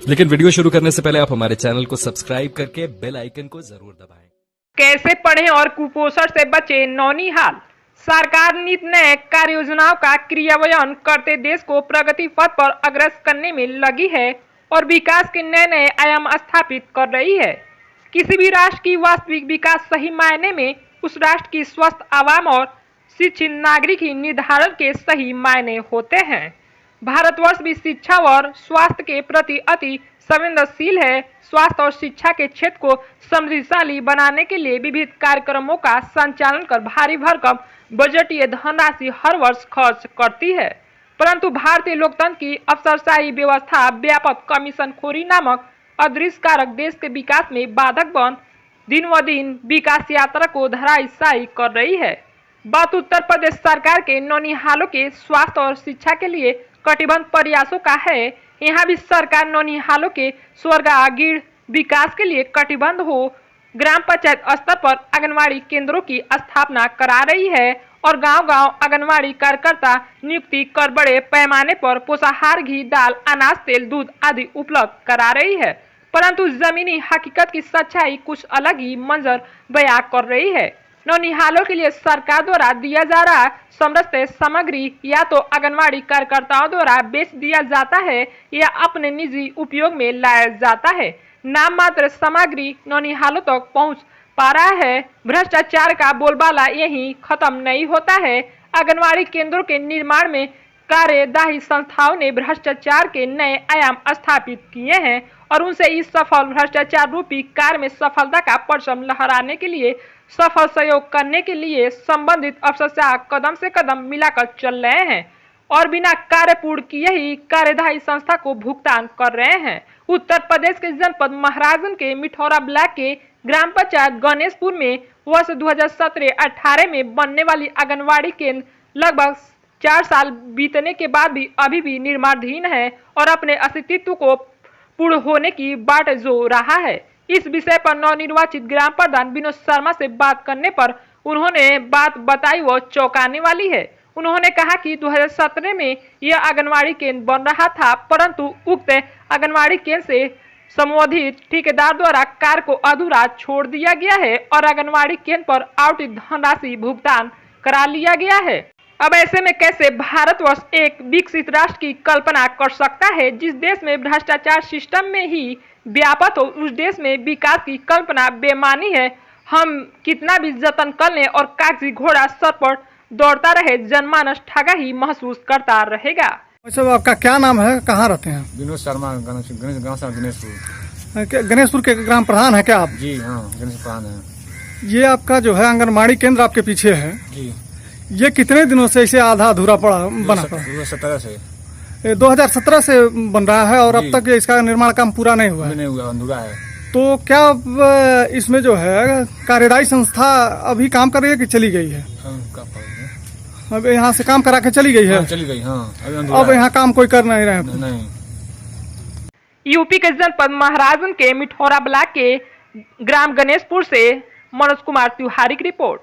लेकिन वीडियो शुरू करने से पहले आप हमारे चैनल को सब्सक्राइब करके बेल आइकन को जरूर दबाएं। कैसे पढ़ें और कुपोषण से बचे नौनिहाल। सरकार नीति नए कार्य योजनाओं का क्रियान्वयन करते देश को प्रगति पथ पर अग्रसर करने में लगी है और विकास के नए नए आयाम स्थापित कर रही है। किसी भी राष्ट्र की वास्तविक विकास सही मायने में उस राष्ट्र की स्वस्थ आवाम और शिक्षित नागरिक ही निर्धारण के सही मायने होते हैं। भारतवर्ष भी शिक्षा और स्वास्थ्य के प्रति अति संवेदनशील है। स्वास्थ्य और शिक्षा के क्षेत्र को समृद्धशाली बनाने के लिए विविध कार्यक्रमों का संचालन कर भारी भरकम बजटीय धनराशि हर वर्ष खर्च करती है, परंतु भारतीय लोकतंत्र की अफसरशाही व्यवस्था व्यापक कमीशनखोरी नामक अदृश्य कारक देश के विकास में बाधक बन दिन व दिन विकास यात्रा को धराशायी कर रही है। बात उत्तर प्रदेश सरकार के नौनिहालों के स्वास्थ्य और शिक्षा के लिए कटिबद्ध प्रयासों का है। यहाँ भी सरकार नौनिहालों के स्वर्गागीण विकास के लिए कटिबद्ध हो ग्राम पंचायत स्तर पर आंगनवाड़ी केंद्रों की स्थापना करा रही है और गांव-गांव आंगनवाड़ी कार्यकर्ता नियुक्ति कर बड़े पैमाने पर पोषाहार, घी, दाल, अनाज, तेल, दूध आदि उपलब्ध करा रही है, परंतु जमीनी हकीकत की सच्चाई कुछ अलग ही मंजर बयां कर रही है। नौनिहालों के लिए सरकार द्वारा दिया जा रहा समरसत सामग्री या तो आंगनवाड़ी कार्यकर्ताओं द्वारा बेच दिया जाता है या अपने निजी उपयोग में लाया जाता है। नाम मात्र सामग्री नौनिहालों तक पहुंच पा रहा है। भ्रष्टाचार का बोलबाला यहीं खत्म नहीं होता है। आंगनवाड़ी केंद्रों के निर्माण में कार्यदायी संस्थाओं ने भ्रष्टाचार के नए आयाम स्थापित किए हैं और उनसे इस सफल भ्रष्टाचार रूपी कार्य में सफलता का परचम लहराने के लिए सफल सहयोग करने के लिए संबंधित अफसर कदम से कदम मिलाकर चल रहे हैं और बिना कार्य पूर्ण किए ही कार्यदायी संस्था को भुगतान कर रहे हैं। उत्तर प्रदेश के जनपद महाराजगंज के मिठौरा ब्लॉक के ग्राम पंचायत गणेशपुर में वर्ष 2017-18 में बनने वाली आंगनवाड़ी केंद्र लगभग 4 साल बीतने के बाद भी अभी भी निर्माणाधीन है और अपने अस्तित्व को पूर्ण होने की बाट जोह रहा है। इस विषय पर नवनिर्वाचित ग्राम प्रधान विनोद शर्मा से बात करने पर उन्होंने बात बताई वो चौंकाने वाली है। उन्होंने कहा कि 2017 में यह आंगनवाड़ी केंद्र बन रहा था, परंतु उक्त आंगनवाड़ी केंद्र से संबंधित ठेकेदार द्वारा कार्य को अधूरा छोड़ दिया गया है और आंगनवाड़ी केंद्र पर आवंटित धनराशि भुगतान करा लिया गया है। अब ऐसे में कैसे भारतवर्ष एक विकसित राष्ट्र की कल्पना कर सकता है जिस देश में भ्रष्टाचार सिस्टम में ही व्यापक हो, उस देश में विकास की कल्पना बेमानी है। हम कितना भी जतन कर लें और कागजी घोड़ा सर पर दौड़ता रहे, जनमानस ठगा ही महसूस करता रहेगा। अच्छा, आपका क्या नाम है, कहाँ रहते हैं? विनोद शर्मा, गणेशपुर। गणेशपुर के ग्राम प्रधान है क्या आप? जी हाँ, गणेश प्रधान है। ये आपका जो है आंगनबाड़ी केंद्र आपके पीछे है जी। ये कितने दिनों से इसे आधा अधूरा बना पड़ा? 2017 से। 2017 से बन रहा है और अब तक इसका निर्माण काम पूरा नहीं हुआ है? नहीं हुआ, अधूरा है। तो क्या इसमें जो है कार्यदायी संस्था अभी काम कर रही है कि चली गई है? अब यहाँ से काम करा के चली गई है? हाँ, चली गई। हाँ, अब यहाँ काम कोई कर नहीं रहे? नहीं। यूपी के जनपद महाराजगंज के मिठौरा ब्लॉक के ग्राम गणेशपुर से मनोज कुमार तिवारी की रिपोर्ट।